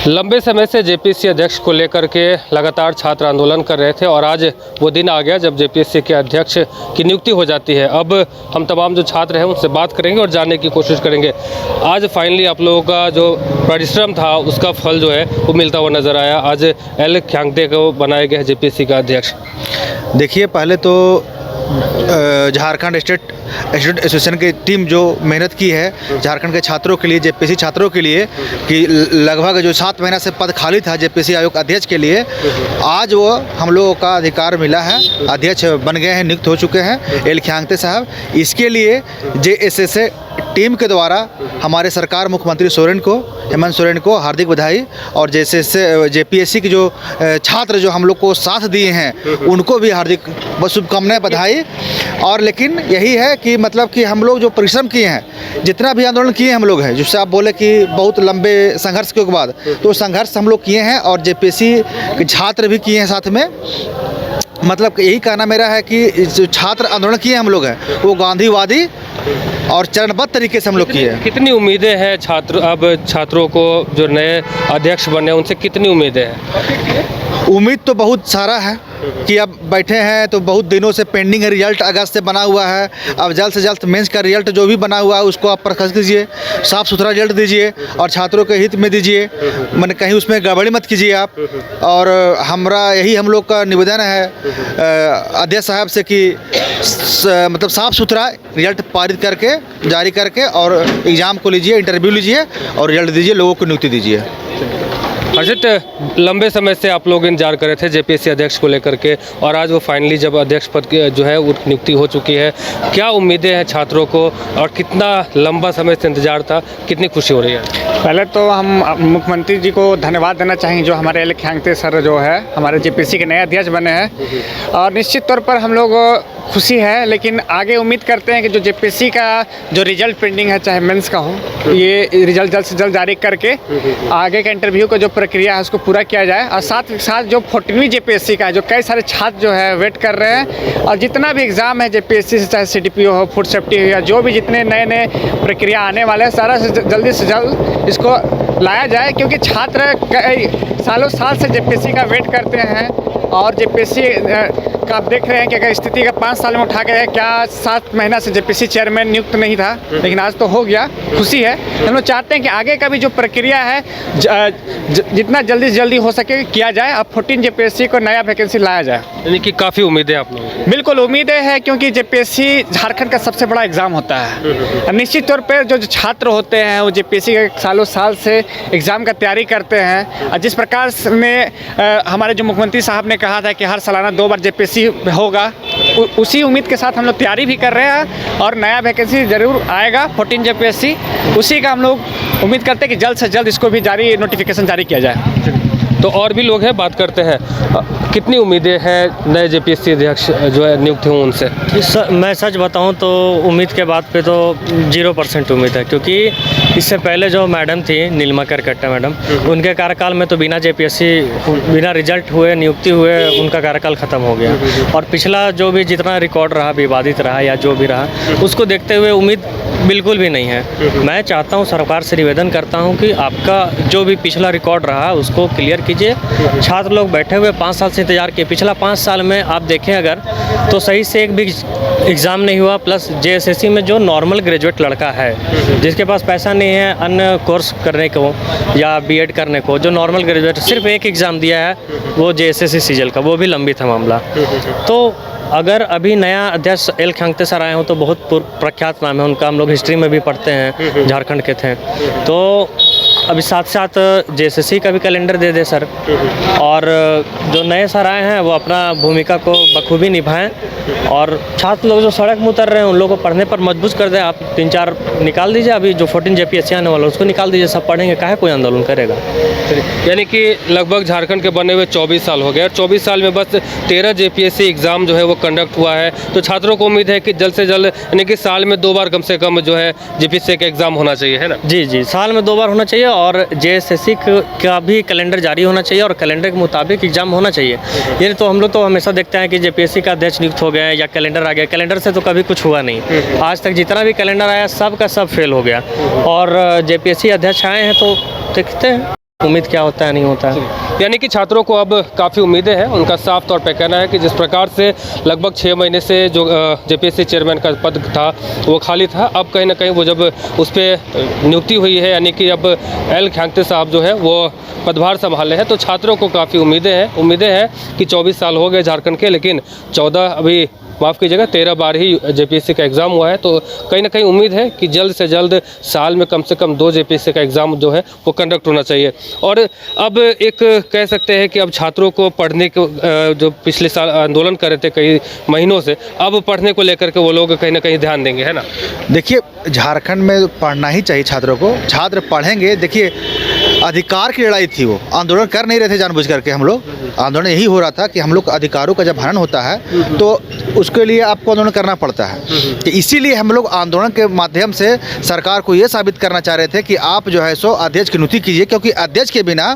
लंबे समय से जेपीएससी अध्यक्ष को लेकर के लगातार छात्र आंदोलन कर रहे थे और आज वो दिन आ गया जब जेपीएससी के अध्यक्ष की नियुक्ति हो जाती है। अब हम तमाम जो छात्र हैं उनसे बात करेंगे और जानने की कोशिश करेंगे। आज फाइनली आप लोगों का जो परिश्रम था उसका फल जो है वो मिलता हुआ नज़र आया। आज एल ख्यांगते को बनाया गया है जेपीएससी का अध्यक्ष। देखिए, पहले तो झारखंड स्टेट स्टूडेंट एसोसिएशन की टीम जो मेहनत की है झारखंड के छात्रों के लिए, जेपीएससी छात्रों के लिए, कि लगभग जो 7 महीना से पद खाली था जेपीएससी आयोग अध्यक्ष के लिए, आज वो हम लोगों का अधिकार मिला है। अध्यक्ष बन गए हैं, नियुक्त हो चुके हैं एल ख्यांगते साहब। इसके लिए जेएसएस टीम के द्वारा हमारे सरकार, मुख्यमंत्री हेमंत सोरेन को हार्दिक बधाई, और जैसे जेपीएससी के जो छात्र जो हम लोग को साथ दिए हैं उनको भी हार्दिक शुभकामनाएं, बधाई। और लेकिन यही है कि मतलब कि हम लोग जो परिश्रम किए हैं, जितना भी आंदोलन किए हम लोग हैं, जिससे आप बोले कि बहुत लंबे संघर्ष के बाद, तो संघर्ष हम लोग किए हैं और जेपीएससी के छात्र भी किए हैं साथ में। मतलब यही कहना मेरा है कि जो छात्र आंदोलन किए हम लोग हैं वो गांधीवादी और चरणबद्ध तरीके से हम लोग किए हैं। कितनी उम्मीदें हैं छात्रों को जो नए अध्यक्ष बने उनसे कितनी उम्मीदें हैं? उम्मीद तो बहुत सारा है कि अब बैठे हैं तो बहुत दिनों से पेंडिंग है, रिजल्ट अगस्त से बना हुआ है। अब जल्द से जल्द मेंस का रिजल्ट जो भी बना हुआ है उसको आप प्रकाशित कीजिए, साफ़ सुथरा रिजल्ट दीजिए और छात्रों के हित में दीजिए। मैंने कहीं उसमें गड़बड़ी मत कीजिए आप। और हम लोग का निवेदन है अध्यक्ष साहब से कि मतलब साफ़ सुथरा रिजल्ट पारित करके, जारी करके, और एग्ज़ाम को लीजिए, इंटरव्यू लीजिए और रिजल्ट दीजिए, लोगों को नियुक्ति दीजिए। अर्जित, लंबे समय से आप लोग इंतजार कर रहे थे जेपीएससी अध्यक्ष को लेकर के, और आज वो फाइनली जब अध्यक्ष पद जो है वो नियुक्ति हो चुकी है, क्या उम्मीदें हैं छात्रों को और कितना लंबा समय से इंतजार था, कितनी खुशी हो रही है? पहले तो हम मुख्यमंत्री जी को धन्यवाद देना चाहेंगे जो हमारे एल ख्यांगते सर जो है हमारे जेपीएससी के नए अध्यक्ष बने हैं। और निश्चित तौर पर हम लोग खुशी है, लेकिन आगे उम्मीद करते हैं कि जो जेपीएससी का जो रिजल्ट पेंडिंग है, चाहे मेंस का हो, ये रिजल्ट जल्द से जल्द जारी करके आगे का इंटरव्यू का जो प्रक्रिया है उसको पूरा किया जाए। और साथ ही साथ जो 14वीं जेपीएससी का है, जो कई सारे छात्र जो है वेट कर रहे हैं, और जितना भी एग्ज़ाम है जेपीएससी से, चाहे सीडीपीओ हो, फूड सेफ्टी हो, या जो भी जितने नए नए प्रक्रिया आने वाले हैं, सारा से जल्द इसको लाया जाए। क्योंकि छात्र कई सालों साल से जेपीएससी का वेट करते हैं, और जेपीएससी का आप देख रहे हैं कि अगर स्थिति का 5 साल में उठा के क्या 7 महीना से जेपीएससी चेयरमैन नियुक्त नहीं था, लेकिन आज तो हो गया, खुशी है। हम लोग चाहते हैं कि आगे का भी जो प्रक्रिया है जितना जल्दी से जल्दी हो सके किया जाए। अब 14 जेपीएससी को नया वैकेंसी लाया जाए, यानी कि काफ़ी उम्मीदें आप लोगों को? बिल्कुल उम्मीदें है, क्योंकि जेपीएससी झारखंड का सबसे बड़ा एग्ज़ाम होता है। निश्चित तौर पर जो छात्र होते हैं वो जेपीएससी के सालों साल से एग्ज़ाम का तैयारी करते हैं। और जिस प्रकार में हमारे जो मुख्यमंत्री साहब ने कहा था कि हर सालाना 2 बार जेपीएससी होगा, उसी उम्मीद के साथ हम लोग तैयारी भी कर रहे हैं, और नया वैकेंसी ज़रूर आएगा 14 जेपीएससी। उसी का हम लोग उम्मीद करते हैं कि जल्द से जल्द इसको भी नोटिफिकेशन जारी किया जाए। तो और भी लोग हैं, बात करते हैं। कितनी उम्मीदें हैं नए जेपीएससी अध्यक्ष जो है नियुक्त हों उनसे? मैं सच बताऊं तो उम्मीद के बात पे तो 0% उम्मीद है, क्योंकि इससे पहले जो मैडम थी नीलिमा करकट्टा मैडम, उनके कार्यकाल में तो बिना रिजल्ट हुए नियुक्ति हुए उनका कार्यकाल ख़त्म हो गया। और पिछला जो भी जितना रिकॉर्ड रहा, विवादित रहा या जो भी रहा, उसको देखते हुए उम्मीद बिल्कुल भी नहीं है। मैं चाहता हूँ, सरकार से निवेदन करता हूँ कि आपका जो भी पिछला रिकॉर्ड रहा उसको क्लियर कीजिए। छात्र लोग बैठे हुए 5 साल से इंतजार किए, पिछला 5 साल में आप देखें अगर तो सही से एक भी एग्ज़ाम नहीं हुआ। प्लस जेएसएससी में जो नॉर्मल ग्रेजुएट लड़का है जिसके पास पैसा नहीं है अन्य कोर्स करने को या बीएड करने को, जो नॉर्मल ग्रेजुएट सिर्फ एक एग्ज़ाम दिया है वो जेएसएससी सीजीएल का, वो भी लंबी था मामला। तो अगर अभी नया अध्यक्ष एल ख्यांगते सर आए हों तो बहुत प्रख्यात नाम है उनका, हम लोग हिस्ट्री में भी पढ़ते हैं, झारखंड के थे। तो अभी साथ साथ जेएसएससी का भी कैलेंडर दे दे सर, और जो नए सर आए हैं वो अपना भूमिका को बखूबी निभाएं, और छात्र लोग जो सड़क में उतर रहे हैं उन लोगों को पढ़ने पर मजबूर कर दें। आप 3-4 निकाल दीजिए, अभी जो 14 जेपीएससी आने वाला उसको निकाल दीजिए, सब पढ़ेंगे, काहे कोई आंदोलन करेगा। यानी कि लगभग झारखंड के बने हुए 24 साल हो गए, और 24 साल में बस 13 जेपीएससी एग्ज़ाम जो है वो कंडक्ट हुआ है। तो छात्रों को उम्मीद है कि जल्द से जल्द, यानी कि साल में 2 बार कम से कम जो है जेपीएससी का एग्ज़ाम होना चाहिए, है ना? जी, साल में 2 बार होना चाहिए, और जेएसएससी का भी कैलेंडर जारी होना चाहिए और कैलेंडर के मुताबिक एग्जाम होना चाहिए। ये तो हम लोग तो हमेशा देखते हैं कि जेपीएससी का अध्यक्ष नियुक्त हो गए या कैलेंडर आ गया, कैलेंडर से तो कभी कुछ हुआ नहीं। आज तक जितना भी कैलेंडर आया सब का सब फेल हो गया, और जेपीएससी अध्यक्ष आए हैं तो देखते हैं। उम्मीद क्या होता है नहीं होता है। यानी कि छात्रों को अब काफ़ी उम्मीदें हैं। उनका साफ तौर पे कहना है कि जिस प्रकार से लगभग 6 महीने से जो जेपीएससी चेयरमैन का पद था वो खाली था, अब कहीं ना कहीं वो जब उस पर नियुक्ति हुई है, यानी कि अब एल ख्यांगते साहब जो है वो पदभार संभाले हैं, तो छात्रों को काफ़ी उम्मीदें हैं कि 24 साल हो गए झारखंड के, लेकिन 14 अभी माफ़ कीजिएगा 13 बार ही जेपीएससी का एग्ज़ाम हुआ है। तो कहीं ना कहीं उम्मीद है कि जल्द से जल्द साल में कम से कम 2 जेपीएससी का एग्ज़ाम जो है वो कंडक्ट होना चाहिए। और अब एक कह सकते हैं कि अब छात्रों को पढ़ने को जो पिछले साल आंदोलन कर रहे थे कई महीनों से, अब पढ़ने को लेकर के वो लोग कहीं ना कहीं ध्यान देंगे, है ना। देखिए, झारखंड में पढ़ना ही चाहिए छात्रों को। छात्र पढ़ेंगे। देखिए, अधिकार की लड़ाई थी, वो आंदोलन कर नहीं रहे थे जानबूझ करके। हम लोग आंदोलन यही हो रहा था कि हम लोग अधिकारों का जब हनन होता है तो उसके लिए आपको आंदोलन करना पड़ता है। तो इसीलिए हम लोग आंदोलन के माध्यम से सरकार को ये साबित करना चाह रहे थे कि आप जो है सो अध्यक्ष की नियुक्ति कीजिए, क्योंकि अध्यक्ष के बिना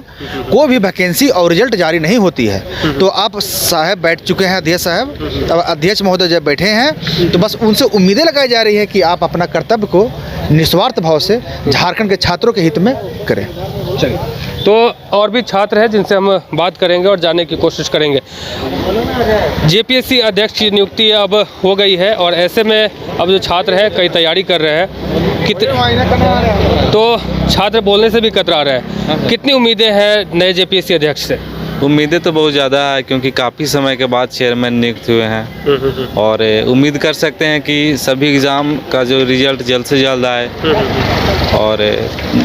कोई भी वैकेंसी और रिजल्ट जारी नहीं होती है। तो आप साहब बैठ चुके हैं, अध्यक्ष साहब, अब अध्यक्ष महोदय जब बैठे हैं तो बस उनसे उम्मीदें लगाई जा रही है कि आप अपना कर्तव्य को निस्वार्थ भाव से झारखंड के छात्रों के हित में करें। चलिए, तो और भी छात्र हैं जिनसे हम बात करेंगे और जानने की कोशिश करेंगे। जेपीएससी अध्यक्ष की नियुक्ति अब हो गई है और ऐसे में अब जो छात्र हैं कई तैयारी कर रहे हैं, तो छात्र बोलने से भी कतरा रहे हैं। कितनी उम्मीदें हैं नए जेपीएससी अध्यक्ष से? उम्मीदें तो बहुत ज़्यादा है, क्योंकि काफ़ी समय के बाद चेयरमैन नियुक्त हुए हैं और उम्मीद कर सकते हैं कि सभी एग्ज़ाम का जो रिज़ल्ट जल्द से जल्द आए और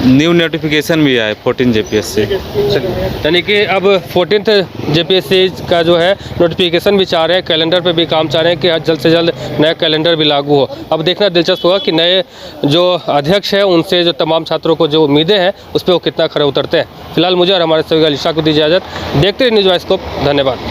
न्यू नोटिफिकेशन भी आए 14 जेपीएससी। यानी कि अब 14th जेपीएससी का जो है नोटिफिकेशन भी चाह रहे हैं, कैलेंडर पे भी काम चाह रहे हैं कि जल्द से जल्द नया कैलेंडर भी लागू हो। अब देखना दिलचस्प होगा कि नए जो अध्यक्ष हैं उनसे जो तमाम छात्रों को जो उम्मीदें हैं उस पर वो कितना खरे उतरते हैं। फिलहाल मुझे और हमारे सभी अलीशा को दी इजाज़त। देखते रहिए न्यूज़ वाइस्कोप। धन्यवाद।